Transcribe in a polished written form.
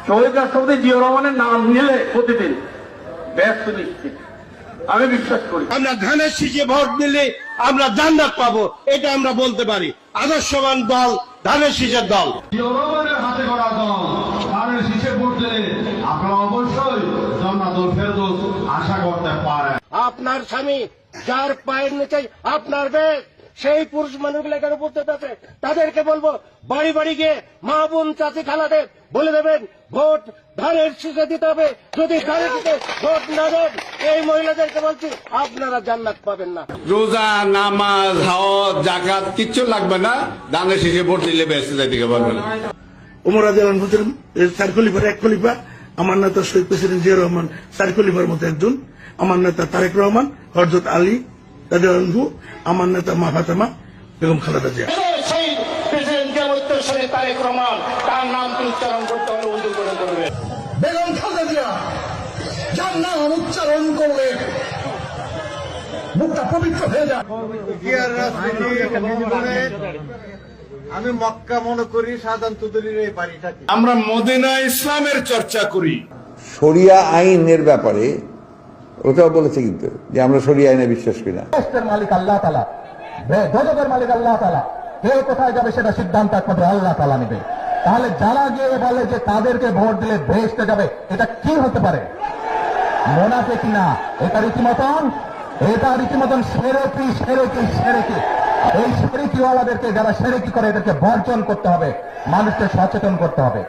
শহীদ রাষ্ট্রপতি জিয়াউর রহমানের নাম নিলে প্রতিদিন ব্যস্ত নিশ্চিত আমি বিশ্বাস করি। আমরা ধানের শীষে ভোট দিলে আমরা জান্নাত পাবো, এটা আমরা বলতে পারি। আদর্শবান দল ধানের শীষের দল। জিয়াউর রহমানের হাতে গড়া দল ধানের শীষে ভোট দিলে আপনারা অবশ্যই জান্নাতুল ফেরদৌস আশা করতে পারেন। আপনার স্বামী যার পায়ের নিচে আপনার বেশ, সেই পুরুষ মানুষগুলো এখানে উপস্থিত আছে, তাদেরকে বলবো বাড়ি বাড়ি গিয়ে মা বোন চাচি খালাদের বলে দেবেন ভোট ধানের শীষে দিতে হবে। যদি ধানের শীষে ভোট না দেন, এই মহিলাদেরকে বলছি আপনারা জান্নাত পাবেন না। রোজা, নামাজ, হজ, যাকাত কিচ্ছু লাগবে না, ধানের শীষে ভোট দিলে বেঁচে যাইতে পারবে না। ওমর রাদিয়াল্লাহু আনহু চার খলিফার এক খলিফা, আমার নেতা শহীদ প্রেসিডেন্ট জিয়াউর রহমান চার খলিফার মতো একজন, আমার নেতা তারেক রহমান, হযরত আলী রাদিয়াল্লাহু আনহু, আমার নেতা মা ফাতেমা বেগম খালেদা জিয়া। সেই প্রেসিডেন্টের উত্তরসূরি তারেক রহমান, তার নাম উচ্চারণ করতে হলে উজু করে করবে। বেগম খালেদা জিয়া যার নাম উচ্চারণ করলে মুখটা পবিত্র হয়ে যায়। আমি মক্কা মনে করি সাধারণত এই বাড়িটাকে আমরা মদিনা ইসলামের চর্চা করি। শরিয়া আইনের ব্যাপারে ওটাও বলেছে কিন্তু যে আমরা শরিয়া আইনে বিশ্বাস করি না। মালিক আল্লাহ তাআলা, গজবের মালিক আল্লাহ তাআলা, কে কোথায় যাবে সেটা সিদ্ধান্ত একমাত্র আল্লাহ তাআলা নেবে। তাহলে যারা গিয়ে বলে যে তাদেরকে ভোট দিলে বেহেশতে যাবে, এটা কি হতে পারে? মুনাফিকি না, এটা রীতিমতন সেরেকি। এই সেরেকিওয়ালাদেরকে, যারা সেরেকি করে, এদেরকে বর্জন করতে হবে, মানুষকে সচেতন করতে হবে।